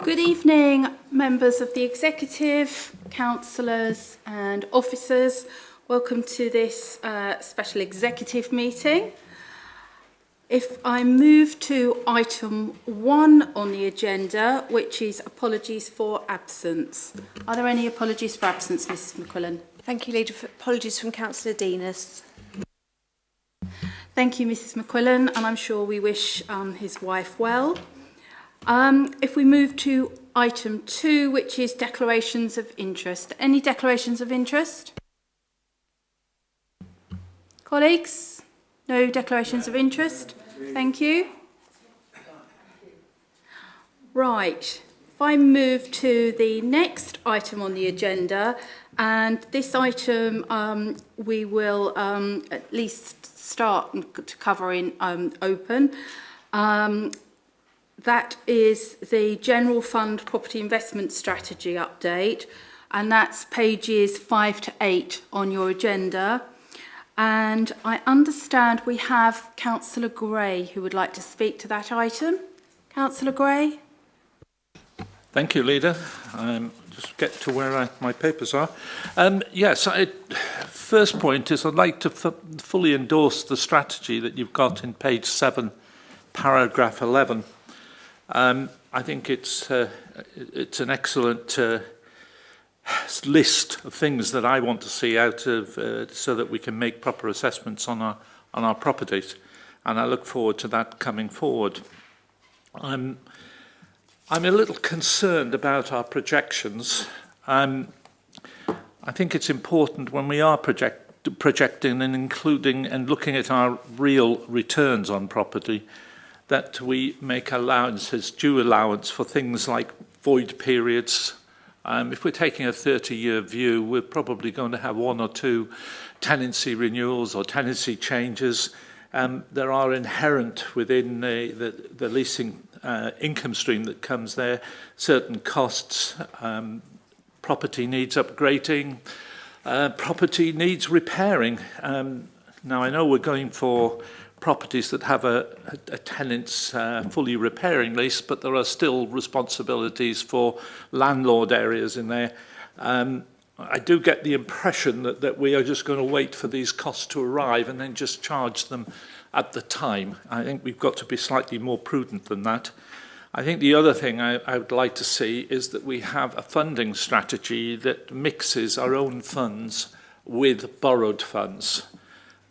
Good evening, members of the Executive, councillors and officers. Welcome to this special executive meeting. If I move to item 1 on the agenda, which is apologies for absence. Are there any apologies for absence, Mrs McQuillan? Thank you, Leader. Apologies from Councillor Denis. Thank you, Mrs McQuillan, and I'm sure we wish his wife well. If we move to item 2, which is declarations of interest. Any declarations of interest? Colleagues? No declarations of interest? Thank you. Right. If I move to the next item on the agenda, and this item we will at least start to cover in open. That is the General Fund Property Investment Strategy update, and that's pages 5 to 8 on your agenda. And I understand we have Councillor Gray who would like to speak to that item. Councillor Gray. Thank you, Leader. Just get to where my papers are. Yes, first point is I'd like to fully endorse the strategy that you've got in page 7, paragraph 11. I think it's an excellent list of things that I want to see out of so that we can make proper assessments on our properties, and I look forward to that coming forward. I'm a little concerned about our projections. I think it's important when we are projecting and including and looking at our real returns on property that we make allowances, due allowance for things like void periods. If we're taking a 30-year view, we're probably going to have 1 or 2 tenancy renewals or tenancy changes. There are inherent within the leasing income stream that comes there certain costs. Property needs upgrading. Property needs repairing. Now, I know we're going for properties that have a tenant's fully repairing lease, but there are still responsibilities for landlord areas in there. I do get the impression that we are just going to wait for these costs to arrive and then just charge them at the time. I think we've got to be slightly more prudent than that. I think the other thing I would like to see is that we have a funding strategy that mixes our own funds with borrowed funds.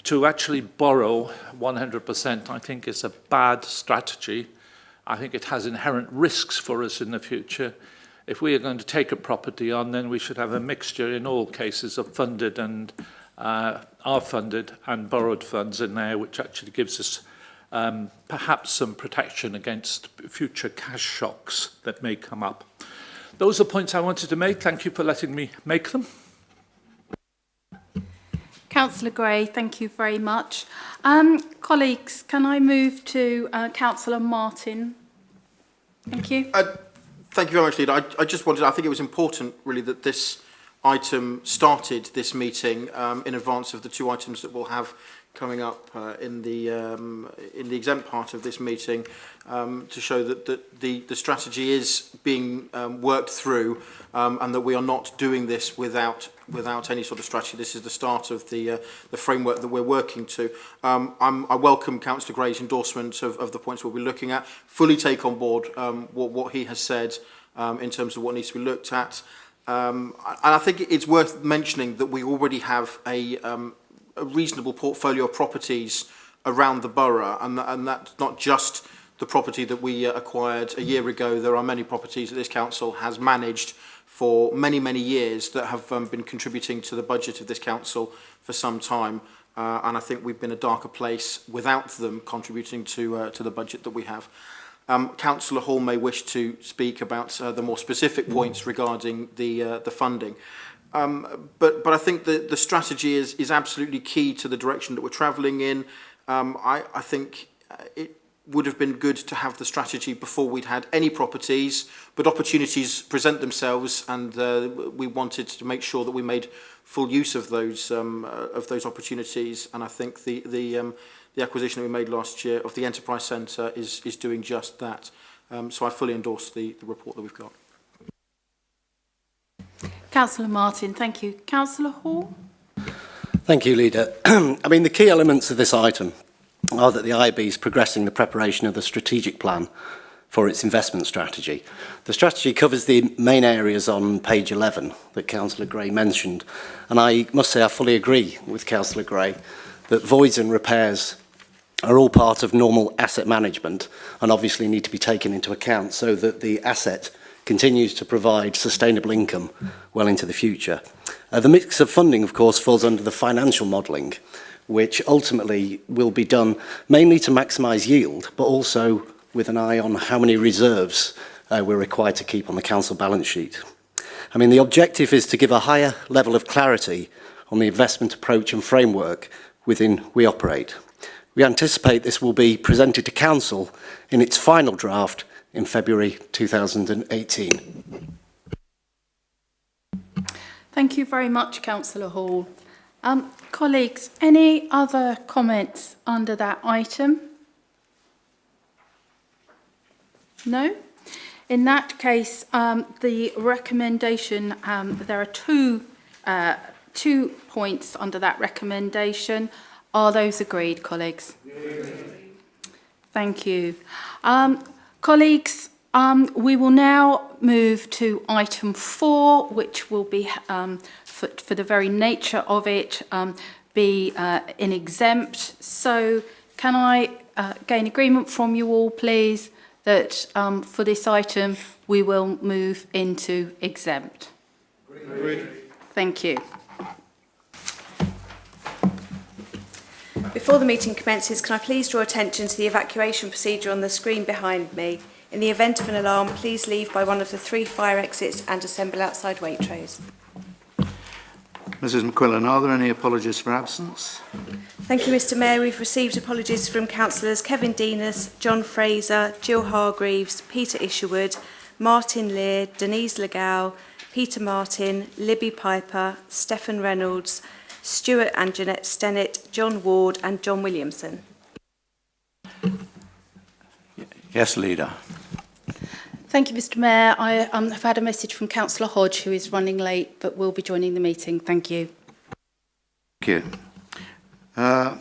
To actually borrow 100%, I think, is a bad strategy. I think it has inherent risks for us in the future. If we are going to take a property on, then we should have a mixture in all cases of funded and are funded and borrowed funds in there, which actually gives us perhaps some protection against future cash shocks that may come up. Those are points I wanted to make. Thank you for letting me make them. Councillor Gray, thank you very much. Colleagues, can I move to Councillor Martin? Thank you. Thank you very much, Leader. I think it was important, really, that this item started this meeting in advance of the 2 items that we'll have coming up in the exempt part of this meeting, to show that the strategy is being worked through, and that we are not doing this without any sort of strategy. This is the start of the framework that we're working to. I welcome Councillor Gray's endorsement of the points we'll be looking at. Fully take on board what he has said in terms of what needs to be looked at. And I think it's worth mentioning that we already have a reasonable portfolio of properties around the borough, and that's not just the property that we acquired a year ago. There are many properties that this council has managed for many, many years that have been contributing to the budget of this council for some time, and I think we've been a darker place without them contributing to the budget that we have. Councillor Hall may wish to speak about the more specific points regarding the funding. But I think the strategy is absolutely key to the direction that we're travelling in. I think it would have been good to have the strategy before we'd had any properties, but opportunities present themselves, and we wanted to make sure that we made full use of those opportunities. And I think the acquisition that we made last year of the Enterprise Centre is doing just that. So I fully endorse the report that we've got. Councillor Martin, thank you. Councillor Hall? Thank you, Leader. I mean, the key elements of this item are that the IB is progressing the preparation of the strategic plan for its investment strategy. The strategy covers the main areas on page 11 that Councillor Gray mentioned, and I must say I fully agree with Councillor Gray that voids and repairs are all part of normal asset management and obviously need to be taken into account so that the asset continues to provide sustainable income well into the future. The mix of funding, of course, falls under the financial modelling, which ultimately will be done mainly to maximise yield, but also with an eye on how many reserves we're required to keep on the council balance sheet. I mean, the objective is to give a higher level of clarity on the investment approach and framework within we operate. We anticipate this will be presented to council in its final draft in February 2018. Thank you very much, Councillor Hall. Colleagues, any other comments under that item? No? In that case, the recommendation, there are two points under that recommendation. Are those agreed, colleagues? Thank you. Colleagues, we will now move to item 4, which will be, for the very nature of it, be in exempt. So can I gain agreement from you all, please, that for this item we will move into exempt? Agreed. Thank you. Before the meeting commences, can I please draw attention to the evacuation procedure on the screen behind me? In the event of an alarm, please leave by one of the 3 fire exits and assemble outside Waitrose. Mrs McQuillan, are there any apologies for absence? Thank you, Mr Mayor. We've received apologies from councillors Kevin Denis, John Fraser, Jill Hargreaves, Peter Isherwood, Martin Lear, Denise Legal, Peter Martin, Libby Piper, Stephen Reynolds, Stuart and Jeanette Stennett, John Ward and John Williamson. Yes, Leader. Thank you, Mr Mayor. I have had a message from Councillor Hodge, who is running late, but will be joining the meeting. Thank you. Thank you.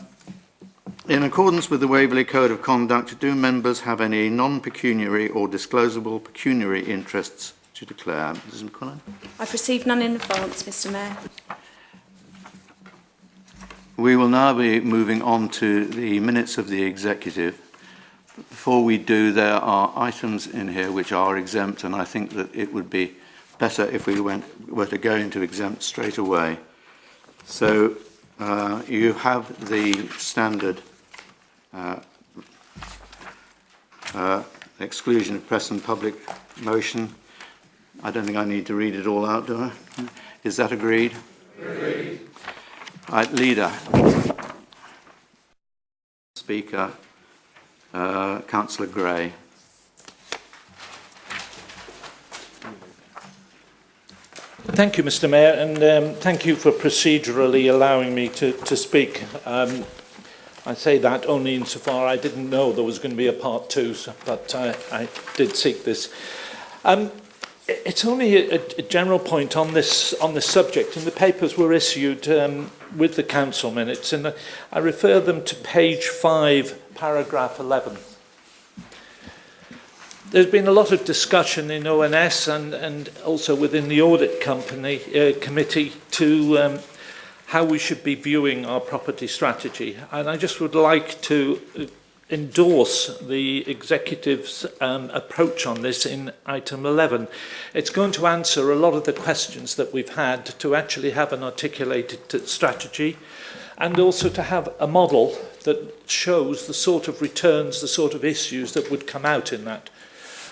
In accordance with the Waverley Code of Conduct, do members have any non-pecuniary or disclosable pecuniary interests to declare? Mrs McQuillan? I've received none in advance, Mr Mayor. We will now be moving on to the minutes of the executive. Before we do, there are items in here which are exempt, and I think that it would be better if we were to go into exempt straight away. So you have the standard exclusion of press and public motion. I don't think I need to read it all out, do I? Is that agreed? Agreed. Right, Leader. Speaker, Councillor Gray. Thank you, Mr Mayor, and thank you for procedurally allowing me to speak. I say that only insofar I didn't know there was going to be a part 2, but I did seek this. It's only a general point on this subject, and the papers were issued with the council minutes, and I refer them to page 5, paragraph 11. There's been a lot of discussion in ONS and also within the audit committee to how we should be viewing our property strategy, and I just would like to endorse the executive's approach on this in item 11. It's going to answer a lot of the questions that we've had to actually have an articulated strategy and also to have a model that shows the sort of returns, the sort of issues that would come out in that.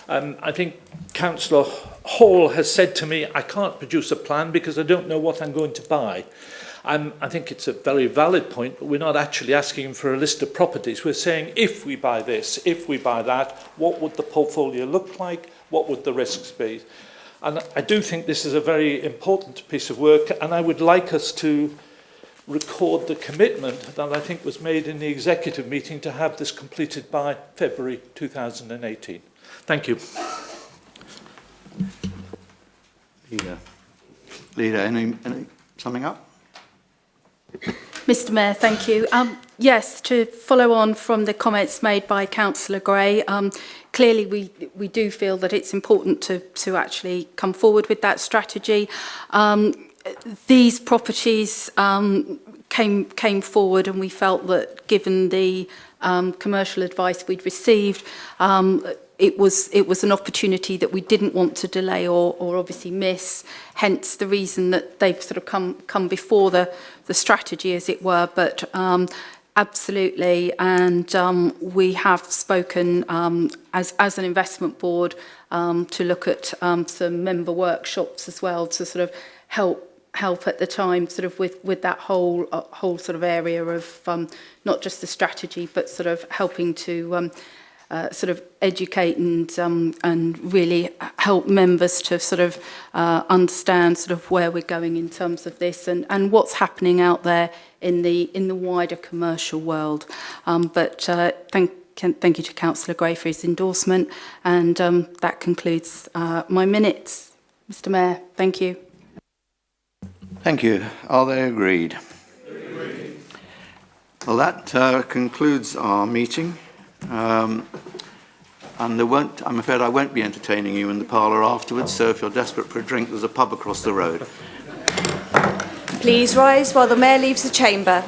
I think Councillor Hall has said to me, I can't produce a plan because I don't know what I'm going to buy. I think it's a very valid point, but we're not actually asking him for a list of properties. We're saying, if we buy this, if we buy that, what would the portfolio look like? What would the risks be? And I do think this is a very important piece of work, and I would like us to record the commitment that I think was made in the executive meeting to have this completed by February 2018. Thank you. Leader, any summing up? Mr Mayor, thank you. Yes, to follow on from the comments made by Councillor Gray, clearly we do feel that it's important to actually come forward with that strategy. These properties came forward, and we felt that given the commercial advice we'd received, it was an opportunity that we didn't want to delay or obviously miss, hence the reason that they've sort of come before the strategy, as it were. But absolutely, and we have spoken as an investment board to look at some member workshops as well, to sort of help at the time sort of with that whole sort of area of not just the strategy, but sort of helping to sort of educate and really help members to sort of understand sort of where we're going in terms of this and what's happening out there in the wider commercial world. But thank you to Councillor Gray for his endorsement, and that concludes my minutes. Mr Mayor, thank you. Thank you. Are they agreed? Agreed. Well, that concludes our meeting. And I'm afraid I won't be entertaining you in the parlour afterwards, so if you're desperate for a drink, there's a pub across the road. Please rise while the Mayor leaves the chamber.